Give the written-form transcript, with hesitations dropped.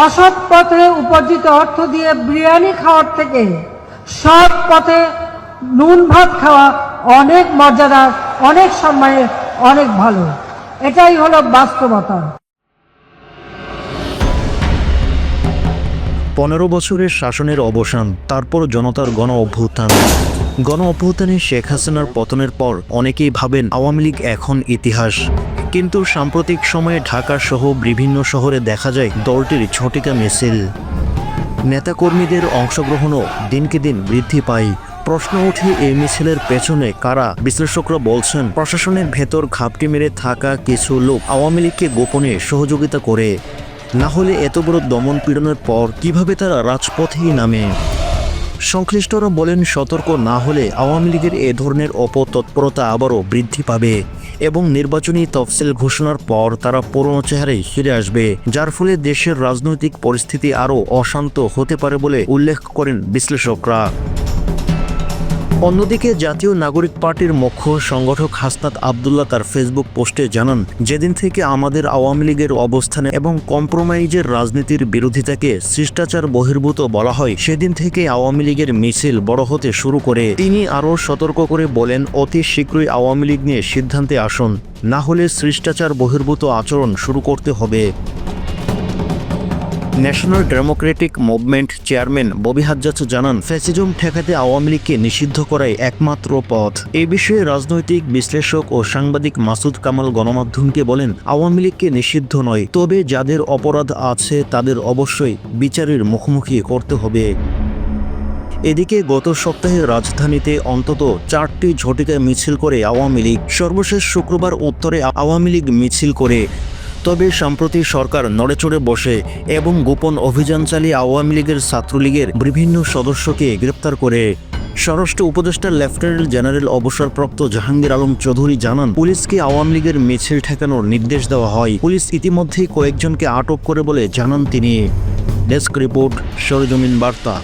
অসৎ পথে উপার্জিত অর্থ দিয়ে বিরিয়ানি খাওয়ার থেকে সৎ পথে নুন ভাত খাওয়া অনেক মর্যাদার, অনেক সম্মানের, অনেক ভালো। এটাই হলো বাস্তবতা। 15 বছরের শাসনের অবসান, তারপর জনতার গণ অভ্যুত্থানে শেখ হাসিনার পতনের পর অনেকেই ভাবেন আওয়ামী লীগ এখন ইতিহাস। কিন্তু সাম্প্রতিক সময়ে ঢাকা সহ বিভিন্ন শহরে দেখা যায় দলটির ঝটিকা মিছিল। নেতাকর্মীদের অংশগ্রহণও দিনকে দিন বৃদ্ধি পায়। প্রশ্ন ওঠে এই মিছিলের পেছনে কারা? বিশ্লেষকরা বলছেন প্রশাসনের ভেতর ঘাপটি মেরে থাকা কিছু লোক আওয়ামী লীগকে গোপনে সহযোগিতা করে। না হলে এত বড় দমন পীড়নের পর কিভাবে তারা রাজপথেই নামে? সংশ্লিষ্টরা বলেন সতর্ক না হলে আওয়ামী লীগের এ ধরনের অপতৎপরতা আবারও বৃদ্ধি পাবে এবং নির্বাচনী তফসিল ঘোষণার পর তারা পুরনো চেহারায় ফিরে আসবে, যার ফলে দেশের রাজনৈতিক পরিস্থিতি আরও অশান্ত হতে পারে বলে উল্লেখ করেন বিশ্লেষকরা। অন্যদিকে জাতীয় নাগরিক পার্টির মুখ্য সংগঠক হাসনাত আবদুল্লাহ তার ফেসবুক পোস্টে জানান, যেদিন থেকে আমাদের আওয়ামী লীগের অবস্থানে এবং কম্প্রোমাইজের রাজনীতির বিরোধিতাকে শিষ্টাচার বহির্ভূত বলা হয়, সেদিন থেকে আওয়ামী লীগের মিছিল বড় হতে শুরু করে। তিনি আরও সতর্ক করে বলেন, অতি শীঘ্রই আওয়ামী লীগ নিয়ে সিদ্ধান্তে আসুন, না হলে শিষ্টাচার বহির্ভূত আচরণ শুরু করতে হবে। National Democratic movement chairman Bobby Hajjaj জানান, ফ্যাসিজম ঠেকাতে আওয়ামী লীগকে নিষিদ্ধ করাই একমাত্র পথ। এ বিষয়ে রাজনৈতিক বিশ্লেষক ও সাংবাদিক মাসুদ কামাল গণমাধ্যমকে বলেন, আওয়ামী লীগকে নিষিদ্ধ নয়, তবে যাদের অপরাধ আছে তাদের অবশ্যই বিচারের মুখোমুখি করতে হবে। এদিকে গত সপ্তাহে রাজধানীতে অন্তত 4টি ঝটিকা মিছিল করে আওয়ামী লীগ। সর্বশেষ শুক্রবার উত্তরে আওয়ামী লীগ মিছিল করে। তবে সম্প্রতি সরকার নড়েচড়ে বসে এবং গোপন অভিযান চালিয়ে আওয়ামী লীগের ছাত্রলীগের বিভিন্ন সদস্যকে গ্রেপ্তার করে। স্বরাষ্ট্র উপদেষ্টা লেফটেন্যান্ট জেনারেল অবসরপ্রাপ্ত জাহাঙ্গীর আলম চৌধুরী জানান, পুলিশকে আওয়ামী লীগের মিছিল ঠেকানোর নির্দেশ দেওয়া হয়। পুলিশ ইতিমধ্যেই কয়েকজনকে আটক করে বলে জানান তিনি। ডেস্ক রিপোর্ট, সরেজমিন বার্তা।